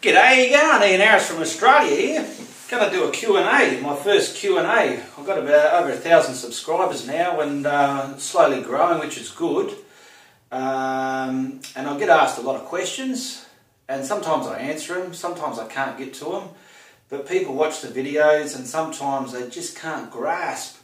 G'day, you going? Ian Harris from Australia here. Going to do a Q&A, my first Q&A. I've got about over 1,000 subscribers now and slowly growing, which is good. And I get asked a lot of questions and sometimes I answer them, sometimes I can't get to them. But people watch the videos and sometimes they just can't grasp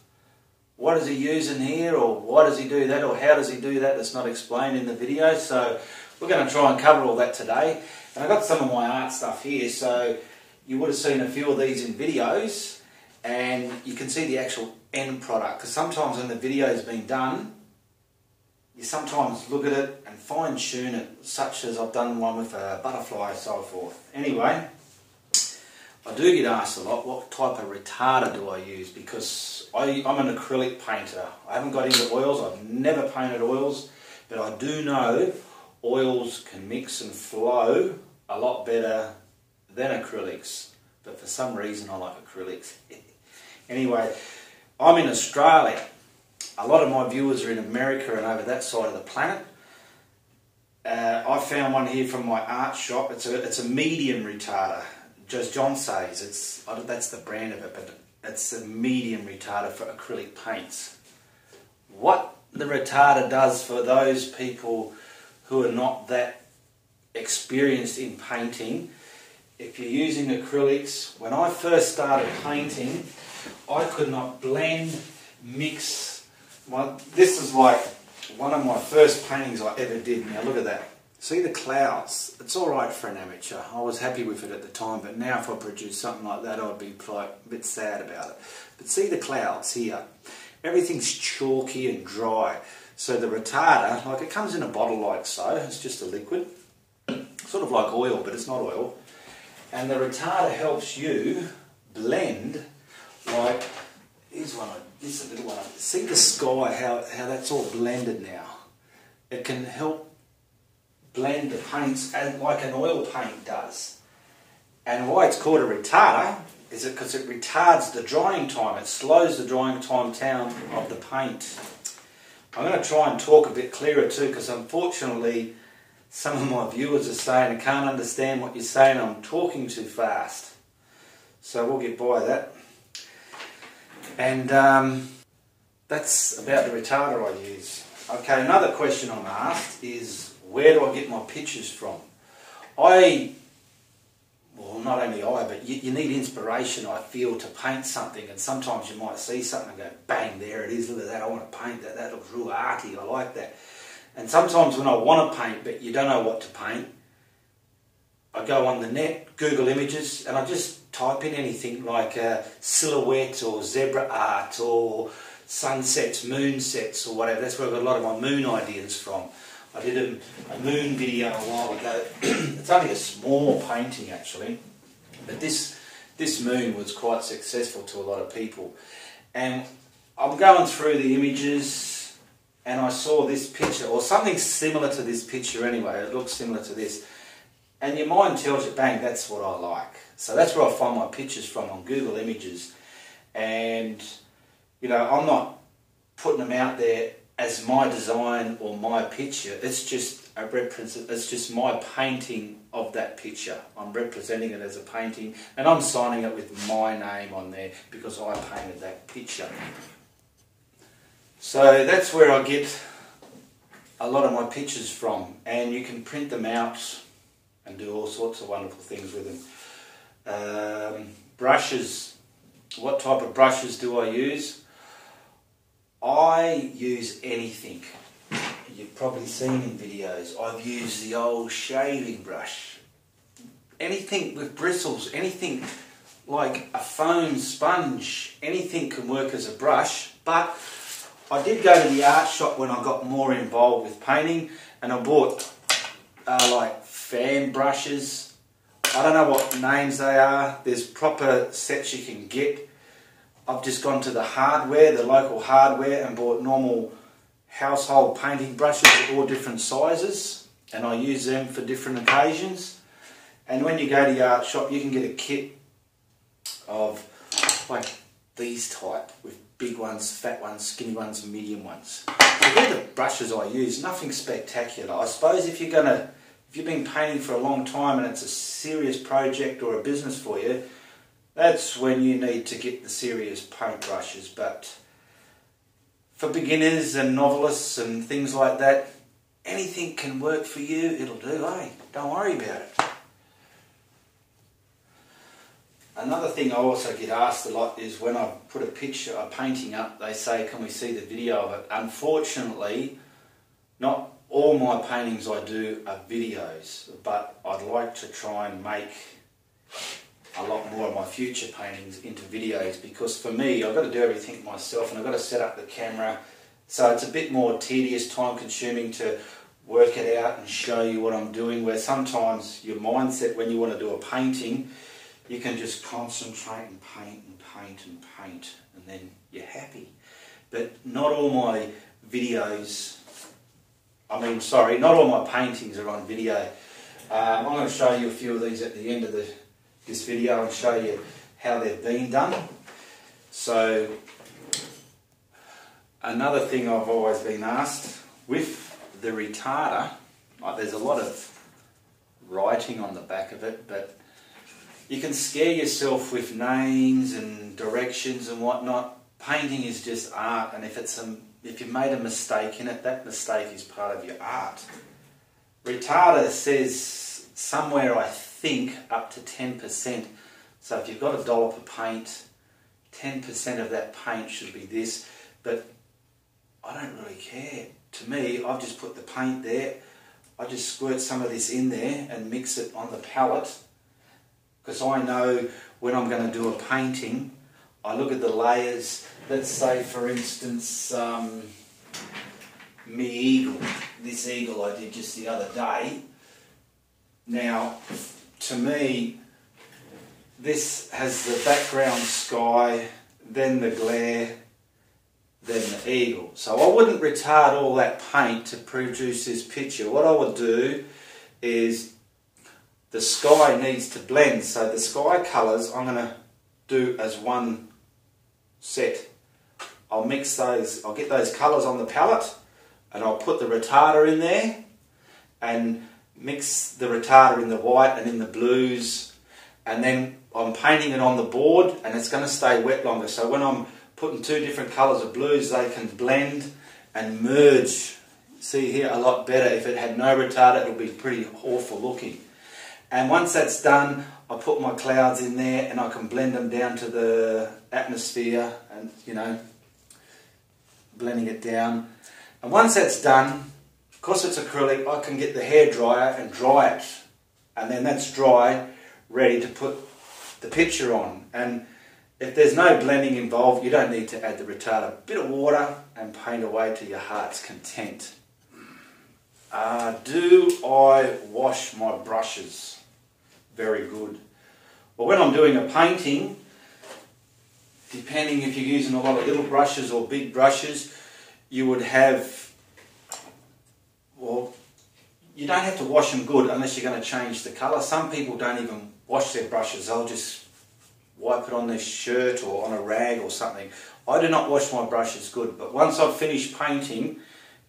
what is he using here, or why does he do that, or how does he do that that's not explained in the video. So we're going to try and cover all that today. And I've got some of my art stuff here, so you would have seen a few of these in videos and you can see the actual end product, because sometimes when the video has been done, you sometimes look at it and fine-tune it, such as I've done one with a butterfly and so forth. Anyway, I do get asked a lot, what type of retarder do I use? Because I'm an acrylic painter. I haven't got into oils, I've never painted oils, but I do know oils can mix and flow a lot better than acrylics. But for some reason I like acrylics. Anyway, I'm in Australia. A lot of my viewers are in America and over that side of the planet. I found one here from my art shop. It's a medium retarder. As John says, that's the brand of it, but it's a medium retarder for acrylic paints. What the retarder does for those people who are not that experienced in painting, if you're using acrylics, when I first started painting, I could not blend, mix. This is like one of my first paintings I ever did. Now look at that. See the clouds? It's alright for an amateur. I was happy with it at the time, but now if I produce something like that, I'd be like a bit sad about it. But see the clouds here? Everything's chalky and dry. So the retarder, like, it comes in a bottle like so, it's just a liquid, sort of like oil, but it's not oil. And the retarder helps you blend, like, here's one, this is a little one. See the sky, how that's all blended now? It can help blend the paints like an oil paint does. And why it's called a retarder is because it retards the drying time. It slows the drying time down of the paint. I'm going to try and talk a bit clearer too, because unfortunately some of my viewers are saying I can't understand what you're saying, I'm talking too fast. So we'll get by that. And that's about the retarder I use. Okay, another question I'm asked is, where do I get my pictures from? Well, not only but you need inspiration, I feel, to paint something, and sometimes you might see something and go, bang, there it is, look at that, I want to paint that, that looks real arty, I like that. And sometimes when I want to paint, but you don't know what to paint, I go on the net, Google images, and I just type in anything like silhouette or zebra art or sunsets, moonsets or whatever. That's where I got a lot of my moon ideas from. I did a moon video a while ago. It's only a small painting actually, but this moon was quite successful to a lot of people. And I'm going through the images and I saw this picture, or something similar to this picture anyway. It looks similar to this. And your mind tells you, bang, that's what I like. So that's where I find my pictures from, on Google Images. And, you know, I'm not putting them out there as my design or my picture. It's just it's just my painting of that picture. I'm representing it as a painting and I'm signing it with my name on there because I painted that picture. So that's where I get a lot of my pictures from, and you can print them out and do all sorts of wonderful things with them. Brushes. What type of brushes do I use? I use anything. You've probably seen in videos. I've used the old shaving brush. Anything with bristles, anything like a foam sponge, anything can work as a brush. But I did go to the art shop when I got more involved with painting, and I bought like fan brushes. I don't know what names they are. There's proper sets you can get. I've just gone to the hardware, the local hardware, and bought normal household painting brushes of all different sizes, and I use them for different occasions. And when you go to the art shop, you can get a kit of like these type, with big ones, fat ones, skinny ones, and medium ones. So they're the brushes I use. Nothing spectacular. I suppose if you're going to If you've been painting for a long time and it's a serious project or a business for you, that's when you need to get the serious paint brushes. But for beginners and novelists and things like that, anything can work for you, it'll do, eh? Don't worry about it. Another thing I also get asked a lot is when I put a picture, a painting up, they say, can we see the video of it? Unfortunately, not all my paintings I do are videos, but I'd like to try and make a lot more of my future paintings into videos, because for me, I've got to do everything myself and I've got to set up the camera, so it's a bit more tedious, time consuming to work it out and show you what I'm doing, where sometimes your mindset when you want to do a painting, you can just concentrate and paint and paint and paint and then you're happy. But not all my videos, not all my paintings are on video. I'm going to show you a few of these at the end of this video and show you how they've been done. So, another thing I've always been asked, with the retarder, there's a lot of writing on the back of it, but you can scare yourself with names and directions and whatnot. Painting is just art, and if you've made a mistake in it, that mistake is part of your art. Retarder says somewhere, I think, up to 10%. So if you've got a dollop of paint, 10% of that paint should be this, but I don't really care. To me, I've just put the paint there, I just squirt some of this in there and mix it on the palette, because I know when I'm going to do a painting, I look at the layers. Let's say, for instance, me eagle, this eagle I did just the other day. Now, to me, this has the background sky, then the glare, then the eagle. So I wouldn't retard all that paint to produce this picture. What I would do is, the sky needs to blend, so the sky colours I'm going to do as one set. I'll mix those, I'll get those colours on the palette and I'll put the retarder in there and mix the retarder in the white and in the blues, and then I'm painting it on the board and it's going to stay wet longer. So when I'm putting two different colours of blues, they can blend and merge. See here, a lot better. If it had no retarder, it would be pretty awful looking. And once that's done, I put my clouds in there and I can blend them down to the atmosphere and, you know, blending it down. And once that's done, because it's acrylic, I can get the hairdryer and dry it. And then that's dry, ready to put the picture on. And if there's no blending involved, you don't need to add the retarder. A bit of water and paint away to your heart's content. Do I wash my brushes? Very good. Well, when I'm doing a painting, depending if you're using a lot of little brushes or big brushes, you would have, well, you don't have to wash them good unless you're going to change the colour. Some people don't even wash their brushes. They'll just wipe it on their shirt or on a rag or something. I do not wash my brushes good, but once I've finished painting,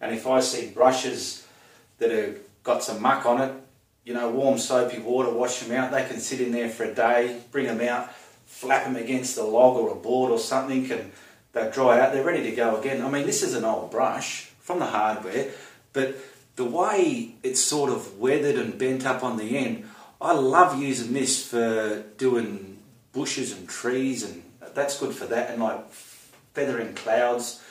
and if I see brushes that have got some muck on it, you know, warm soapy water, wash them out. They can sit in there for a day, bring them out, flap them against a log or a board or something, and they dry out. They're ready to go again. I mean, this is an old brush from the hardware, but the way it's sort of weathered and bent up on the end, I love using this for doing bushes and trees, and that's good for that, and like feathering clouds.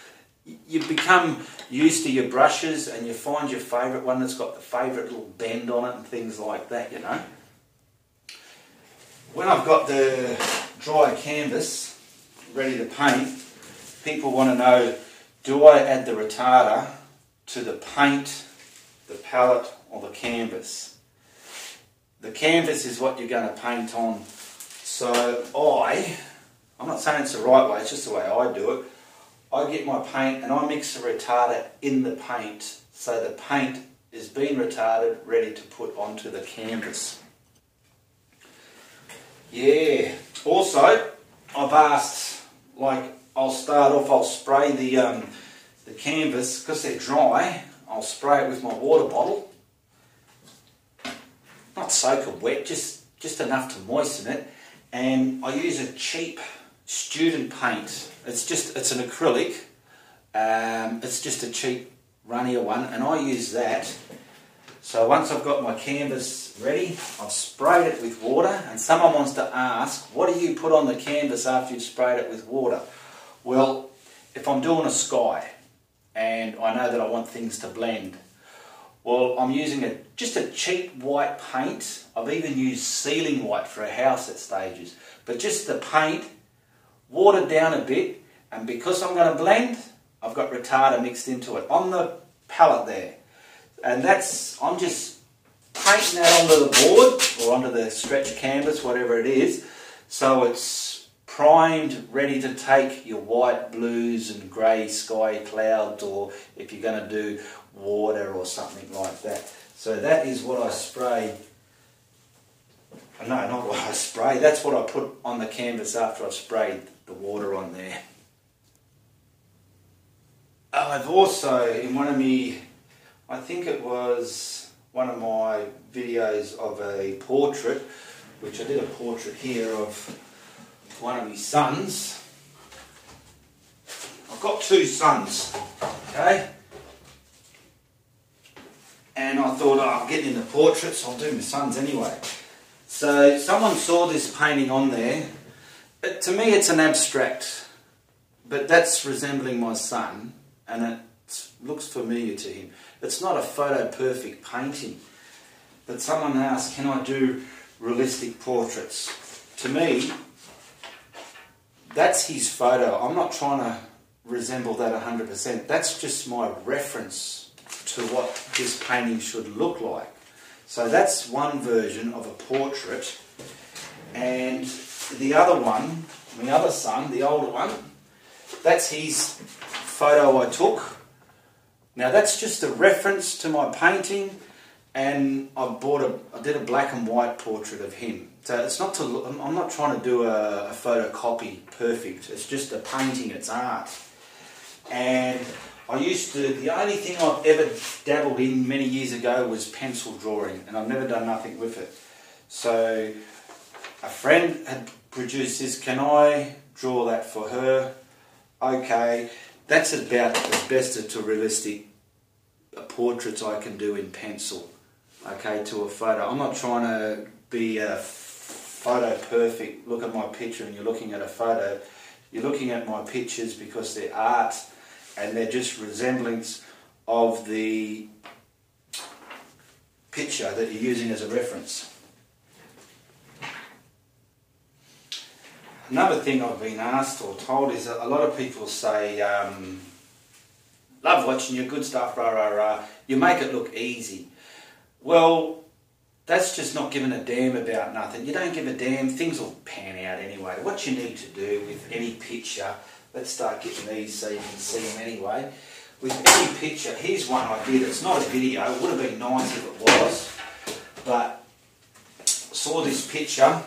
You become used to your brushes and you find your favourite one that's got the favourite little bend on it and things like that, you know. When I've got the dry canvas ready to paint, people want to know, do I add the retarder to the paint, the palette or the canvas? The canvas is what you're going to paint on. So I'm not saying it's the right way, it's just the way I do it. I get my paint and I mix the retarder in the paint, so the paint is being retarded, ready to put onto the canvas. Yeah, also I've asked, like, I'll start off, I'll spray the canvas, because they're dry, I'll spray it with my water bottle. not soak wet, just enough to moisten it. And I use a cheap student paint. It's an acrylic. It's just a cheap runnier one, and I use that. So once I've got my canvas ready, I've sprayed it with water, and someone wants to ask, what do you put on the canvas after you've sprayed it with water? Well, if I'm doing a sky, and I know that I want things to blend, well, I'm using just a cheap white paint. I've even used ceiling white for a house at stages, but just the paint, watered down a bit, and because I'm going to blend, I've got retarder mixed into it on the palette there. And I'm just painting that onto the board or onto the stretch canvas, whatever it is, so it's primed, ready to take your white, blues and grey sky clouds, or if you're going to do water or something like that. So that is what I spray. No, not what I spray. That's what I put on the canvas after I've sprayed the water on there. I've also, in one of me, I think it was one of my videos of a portrait, which I did a portrait here of one of my sons. I've got two sons, okay? And I thought, I'm getting into portraits, I'll do my sons anyway. So someone saw this painting on there. To me it's an abstract, but that's resembling my son, and it looks familiar to him. It's not a photo perfect painting, but someone asked, can I do realistic portraits? To me, that's his photo. I'm not trying to resemble that 100%. That's just my reference to what this painting should look like. So that's one version of a portrait, and the other one, my other son, the older one, that's his photo I took. Now that's just a reference to my painting, and I did a black and white portrait of him. So it's not I'm not trying to do a photocopy perfect. It's just a painting, it's art. And the only thing I've ever dabbled in many years ago was pencil drawing, and I've never done nothing with it. So a friend had produced this, can I draw that for her? Okay, that's about as best to realistic portraits I can do in pencil, okay, to a photo. I'm not trying to be a photo perfect, look at my picture and you're looking at a photo. You're looking at my pictures because they're art, and they're just resemblance of the picture that you're using as a reference. Another thing I've been asked or told is that a lot of people say, love watching your good stuff, rah rah rah, you make it look easy. Well, that's just not giving a damn about nothing. You don't give a damn, things will pan out anyway. What you need to do with any picture, let's start getting these so you can see them anyway. With any picture, here's one I did, it's not a video, it would have been nice if it was, but I saw this picture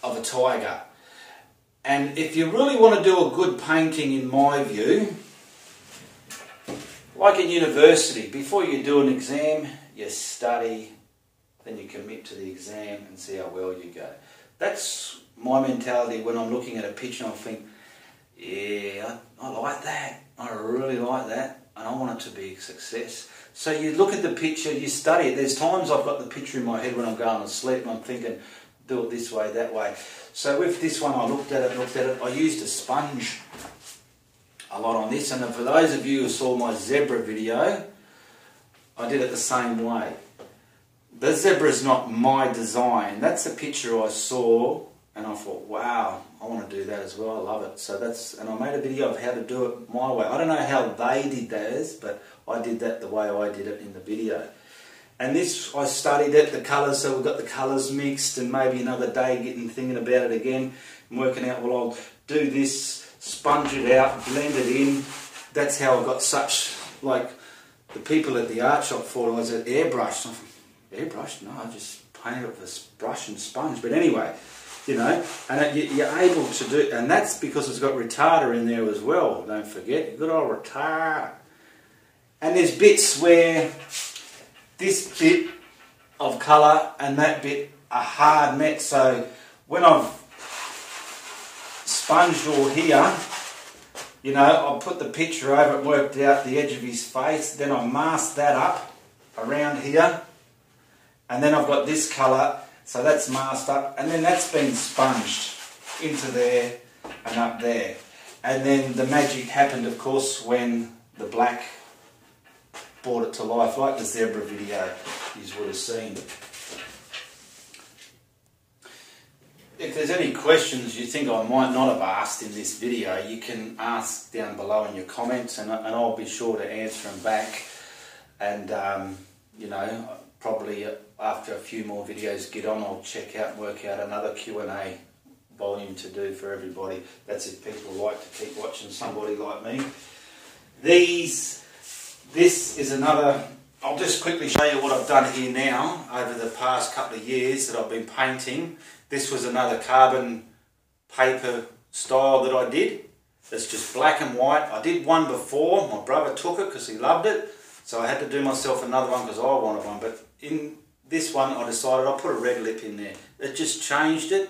of a tiger. And if you really want to do a good painting, in my view, like in university, before you do an exam, you study, then you commit to the exam and see how well you go. That's my mentality when I'm looking at a picture and I think, yeah, I like that, I really like that, and I want it to be a success. So you look at the picture, you study it. There's times I've got the picture in my head when I'm going to sleep and I'm thinking, do it this way, that way. So with this one, I looked at it, I used a sponge a lot on this, and for those of you who saw my zebra video, I did it the same way. The zebra is not my design, that's a picture I saw and I thought, wow, I want to do that as well, I love it. So and I made a video of how to do it my way. I don't know how they did theirs, but I did that the way I did it in the video. And this, I studied it, the colours, so we've got the colours mixed, and maybe another day thinking about it again and working out, well, I'll do this, sponge it out, blend it in. That's how I got such, like, the people at the art shop thought I was at airbrush. I thought, airbrush? No, I just painted it with a brush and sponge. But anyway, you know, and you're able to do, and that's because it's got retarder in there as well, don't forget, good old retarder. And there's bits where, this bit, of colour and that bit a hard matte. So when I've sponged all here, you know, I'll put the picture over it, worked out the edge of his face, then I mask that up around here, and then I've got this colour, so that's masked up, and then that's been sponged into there and up there. And then the magic happened, of course, when the black brought it to life, like the zebra video you would have seen. If there's any questions you think I might not have asked in this video, you can ask down below in your comments, and I'll be sure to answer them back. And you know, probably after a few more videos get on, I'll check out and work out another Q&A volume to do for everybody. That's if people like to keep watching somebody like me. This is another. I'll just quickly show you what I've done here now over the past couple of years that I've been painting. This was another carbon paper style that I did. It's just black and white. I did one before. My brother took it because he loved it. So I had to do myself another one because I wanted one. But in this one I decided I'll put a red lip in there. It just changed it.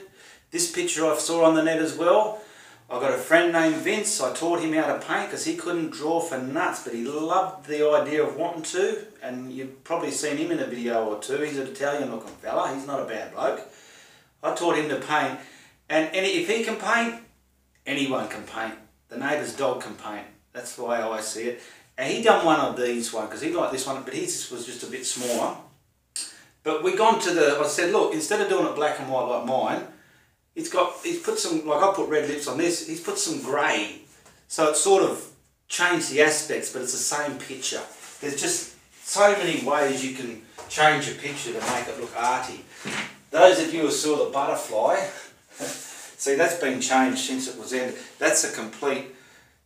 This picture I saw on the net as well. I got a friend named Vince. I taught him how to paint because he couldn't draw for nuts, but he loved the idea of wanting to. And you've probably seen him in a video or two. He's an Italian looking fella. He's not a bad bloke. I taught him to paint, and if he can paint, anyone can paint. The neighbour's dog can paint. That's the way I see it. And he done one of these one because he liked this one, but his was just a bit smaller. But we gone to I said, look, instead of doing it black and white like mine, he's put some, like I put red lips on this, he's put some grey. So it sort of changed the aspects, but it's the same picture. There's just so many ways you can change a picture to make it look arty. Those of you who saw the butterfly, see, that's been changed since it was ended. That's a complete,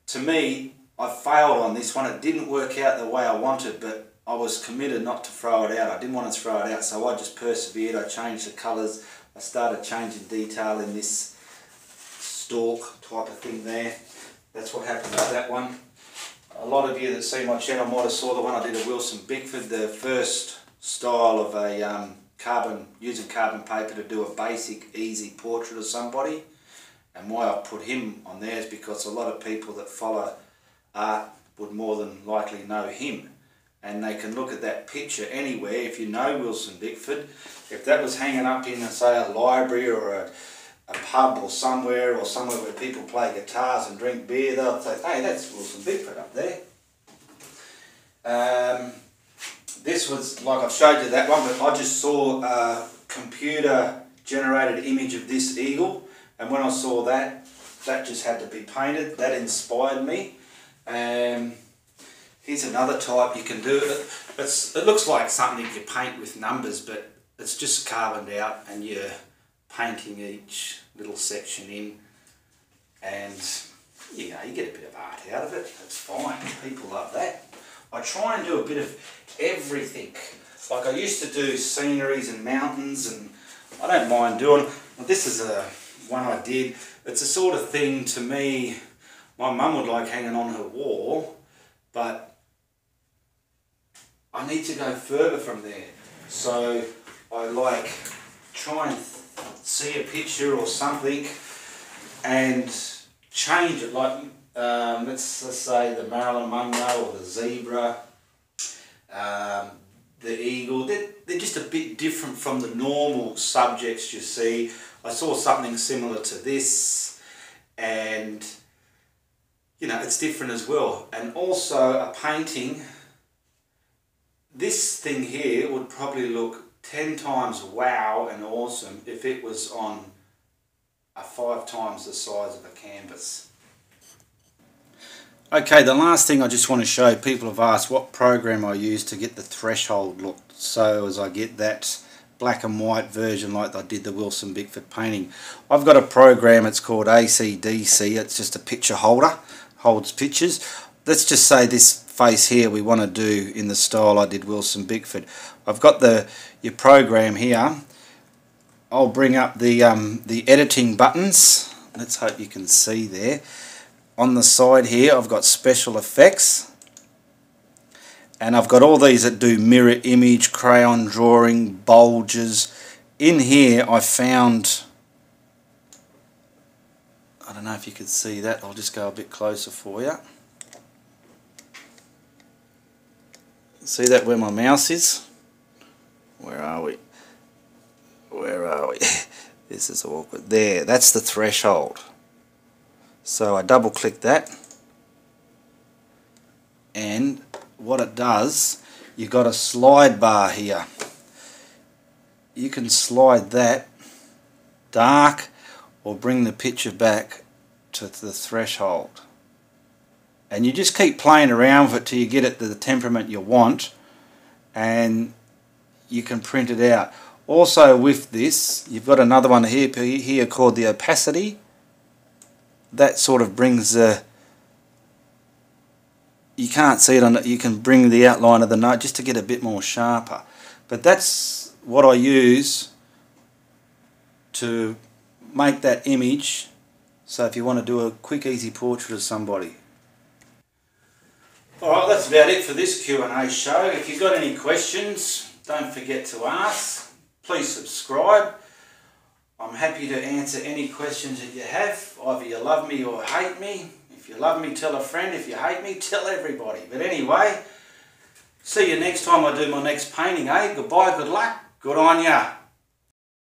to me, I failed on this one. It didn't work out the way I wanted, but I was committed not to throw it out. I didn't want to throw it out, so I just persevered. I changed the colours. I started changing detail in this stalk type of thing there. That's what happened with that one. A lot of you that see my channel might have saw the one I did of Wilson Bickford, the first style of a using carbon paper to do a basic, easy portrait of somebody. And why I put him on there is because a lot of people that follow art would more than likely know him. And they can look at that picture anywhere. If you know Wilson Bickford, if that was hanging up in, say, a library or a pub or somewhere where people play guitars and drink beer, they'll say, hey, that's Wilson Bickford up there. This was, like I've showed you that one, but I just saw a computer generated image of this eagle, and when I saw that, that just had to be painted. That inspired me. Here's another type you can do. It looks like something you paint with numbers, but it's just carboned out and you're painting each little section in, and you know, you get a bit of art out of it. That's fine. People love that. I try and do a bit of everything. Like I used to do sceneries and mountains, and I don't mind doing. Well, this is one I did. It's a sort of thing, to me, my mum would like hanging on her wall, but I need to go further from there. So I like try and see a picture or something and change it. Like let's say the Marilyn Monroe or the zebra, the eagle. They're just a bit different from the normal subjects you see. I saw something similar to this, and you know, it's different as well. And also a painting, this thing here would probably look 10 times wow and awesome if it was on a 5 times the size of a canvas. Okay, the last thing I just want to show, people have asked what program I use to get the threshold look, so as I get that black and white version like I did the Wilson Bickford painting. I've got a program, it's called ACDC, it's just a picture holder, holds pictures. Let's just say this face here we want to do in the style I did Wilson Bickford. I've got your program here. I'll bring up the editing buttons. Let's hope you can see there. On the side here I've got special effects, And I've got all these that do mirror image, crayon drawing, bulges. In here I found, I don't know if you can see that, I'll just go a bit closer for you. See that where my mouse is? Where are we? Where are we? This is awkward. There, that's the threshold. So I double click that, and what it does, you've got a slide bar here. You can slide that dark or bring the picture back to the threshold. And you just keep playing around with it till you get it to the temperament you want, and you can print it out. Also with this, you've got another one here called the opacity. That sort of brings the, you can't see it on it, you can bring the outline of the note just to get a bit more sharper. But that's what I use to make that image, so if you want to do a quick easy portrait of somebody. Alright, that's about it for this Q&A show. If you've got any questions, don't forget to ask. Please subscribe. I'm happy to answer any questions that you have. Either you love me or hate me. If you love me, tell a friend. If you hate me, tell everybody. But anyway, see you next time I do my next painting, eh? Goodbye, good luck, good on ya.